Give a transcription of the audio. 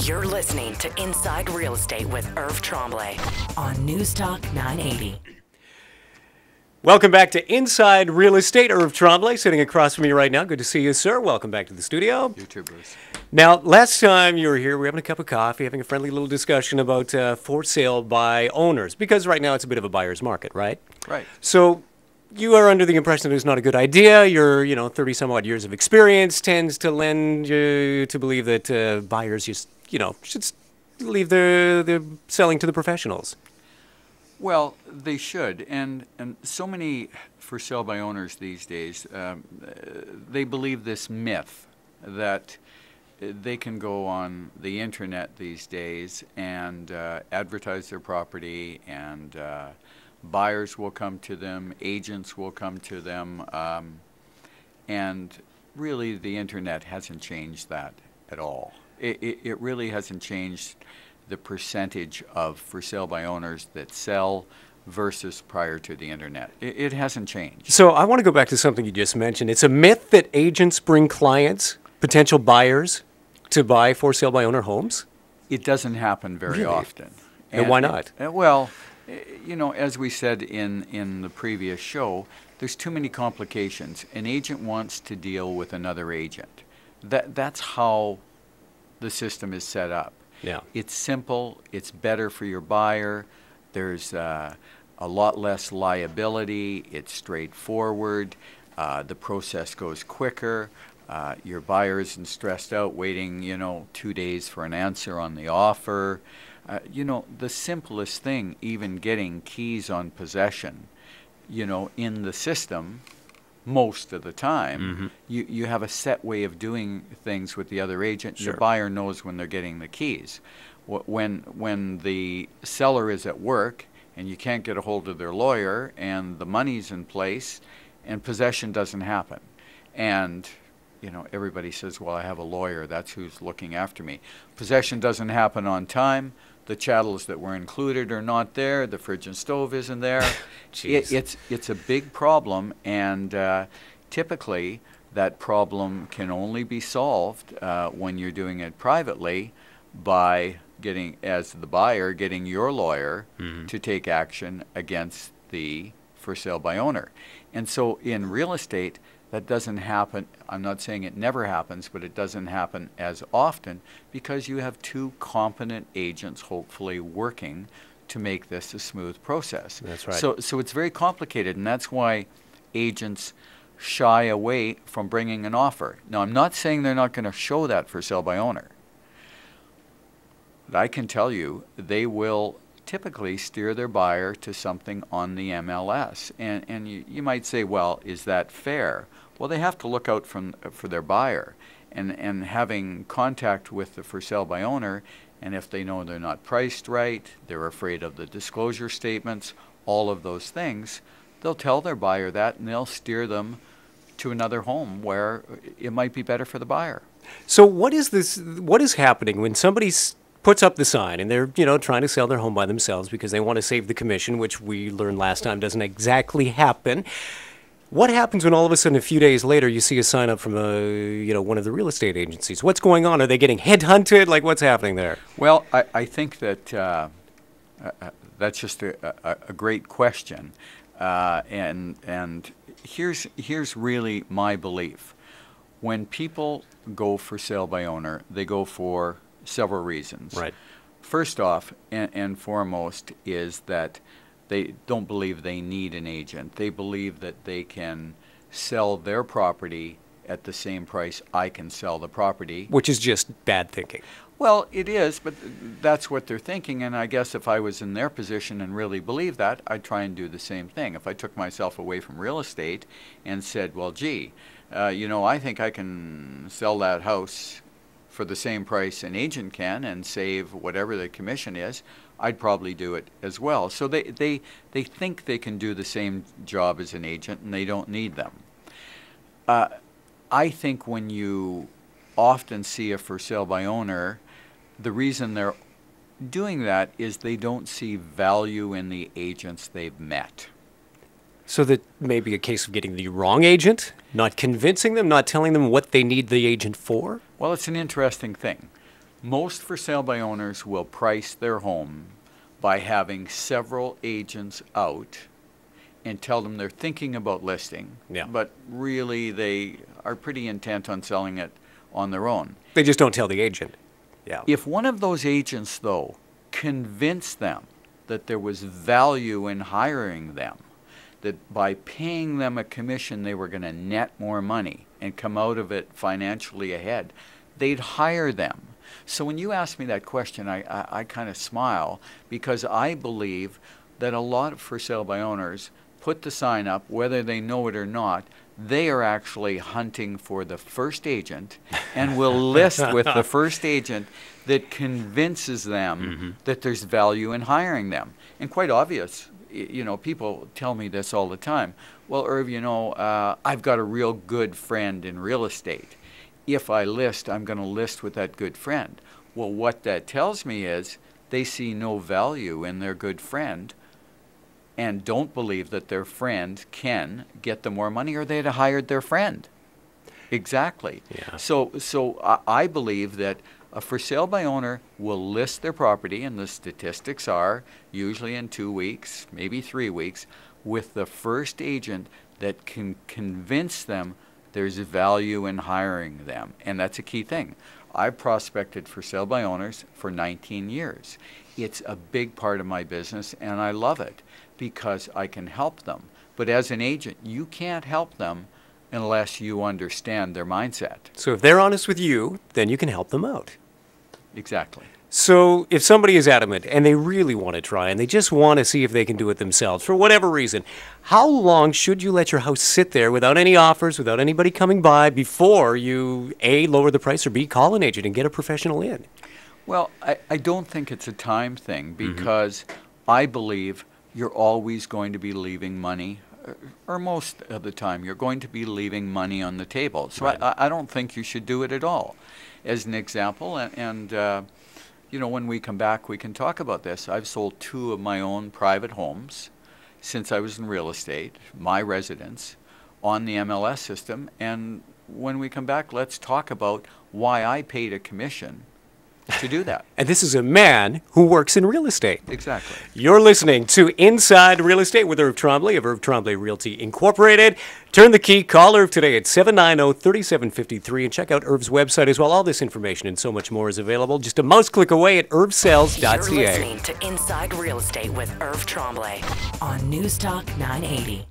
You're listening to Inside Real Estate with Irv Tremblay on Newstalk 980. Welcome back to Inside Real Estate. Irv Tremblay sitting across from me right now. Good to see you, sir. Welcome back to the studio. You too, Bruce. Now, last time you were here, we were having a cup of coffee, having a friendly little discussion about for sale by owners, because right now it's a bit of a buyer's market, right? Right. So you are under the impression that it's not a good idea. Your 30-some-odd years of experience tends to lend you to believe that buyers just, should leave their selling to the professionals. Well, they should, and so many for sale by owners these days, they believe this myth that they can go on the internet these days and advertise their property, and buyers will come to them, agents will come to them, and really the internet hasn't changed that at all. It really hasn't changed the percentage of for sale by owners that sell versus prior to the internet. It hasn't changed. So I want to go back to something you just mentioned. It's a myth that agents bring clients, potential buyers, to buy for sale by owner homes? It doesn't happen very often. And why not? Well, as we said in the previous show, there's too many complications. An agent wants to deal with another agent. That's how the system is set up. Yeah. It's simple. It's better for your buyer. There's a lot less liability. It's straightforward. The process goes quicker. Your buyer isn't stressed out waiting, 2 days for an answer on the offer. The simplest thing, even getting keys on possession, in the system, most of the time, you have a set way of doing things with the other agent. Sure. Your buyer knows when they're getting the keys. When the seller is at work and you can't get a hold of their lawyer and the money's in place and possession doesn't happen. And, everybody says, well, I have a lawyer. That's who's looking after me. Possession doesn't happen on time. The chattels that were included are not there. The fridge and stove isn't there. It's a big problem, and typically that problem can only be solved when you're doing it privately by as the buyer, getting your lawyer to take action against the for sale by owner. And so in real estate, that doesn't happen. I'm not saying it never happens, but it doesn't happen as often because you have two competent agents hopefully working to make this a smooth process. That's right. So it's very complicated, and that's why agents shy away from bringing an offer. Now, I'm not saying they're not going to show that for sale by owner. But I can tell you they will typically steer their buyer to something on the MLS. And you might say, well, is that fair? Well, they have to look out for their buyer and having contact with the for sale by owner, and if they know they're not priced right, they're afraid of the disclosure statements, all of those things, they'll tell their buyer that and they'll steer them to another home where it might be better for the buyer. So what is happening when somebody puts up the sign and they're, trying to sell their home by themselves because they want to save the commission, which we learned last time doesn't exactly happen? What happens when all of a sudden a few days later you see a sign up from one of the real estate agencies? What's going on? Are they getting headhunted? Like, what's happening there? Well, I think that that's just a great question, and here's really my belief. When people go for sale by owner, they go for several reasons. Right. First off, and foremost, is that they don't believe they need an agent. They believe that they can sell their property at the same price I can sell the property. Which is just bad thinking. Well, it is, but that's what they're thinking, and I guess if I was in their position and really believed that, I'd try and do the same thing. If I took myself away from real estate and said, well, gee, I think I can sell that house for the same price an agent can and save whatever the commission is, I'd probably do it as well. So they think they can do the same job as an agent and they don't need them. I think when you often see a for sale by owner, the reason they're doing that is they don't see value in the agents they've met. So that may be a case of getting the wrong agent, not convincing them, not telling them what they need the agent for? Well, it's an interesting thing. Most for sale by owners will price their home by having several agents out and tell them they're thinking about listing, Yeah. but really they are pretty intent on selling it on their own. They just don't tell the agent. Yeah. If one of those agents, though, convinced them that there was value in hiring them, that by paying them a commission they were going to net more money and come out of it financially ahead, they'd hire them. So when you ask me that question, I kind of smile, because I believe that a lot of for sale by owners put the sign up, whether they know it or not. They are actually hunting for the first agent and will list with the first agent that convinces them that there's value in hiring them. And quite obvious, you know, people tell me this all the time. Well, Irv, you know, I've got a real good friend in real estate. If I list, I'm going to list with that good friend. Well, what that tells me is they see no value in their good friend and don't believe that their friend can get them more money, or they'd have hired their friend. Exactly. Yeah. So I believe that a for sale by owner will list their property, and the statistics are usually in 2 weeks, maybe 3 weeks, with the first agent that can convince them there's value in hiring them. And that's a key thing. I've prospected for sale by owners for 19 years. It's a big part of my business, and I love it because I can help them. But as an agent, you can't help them unless you understand their mindset. So if they're honest with you, then you can help them out. Exactly. So if somebody is adamant and they really want to try and they just want to see if they can do it themselves for whatever reason, how long should you let your house sit there without any offers, without anybody coming by, before you A, lower the price, or B, call an agent and get a professional in? Well, I don't think it's a time thing, because I believe you're always going to be leaving money, or most of the time you're going to be leaving money on the table. So Right. I don't think you should do it at all. As an example, and you know, when we come back, we can talk about this. I've sold 2 of my own private homes since I was in real estate, my residence, on the MLS system. And when we come back, let's talk about why I paid a commission to do that. And this is a man who works in real estate. Exactly. You're listening to Inside Real Estate with Irv Tremblay of Irv Tremblay Realty Incorporated. Turn the key. Call Irv today at 790-3753 and check out Irv's website as well. All this information and so much more is available just a mouse click away at irvsells.ca. You're listening to Inside Real Estate with Irv Tremblay on Newstalk 980.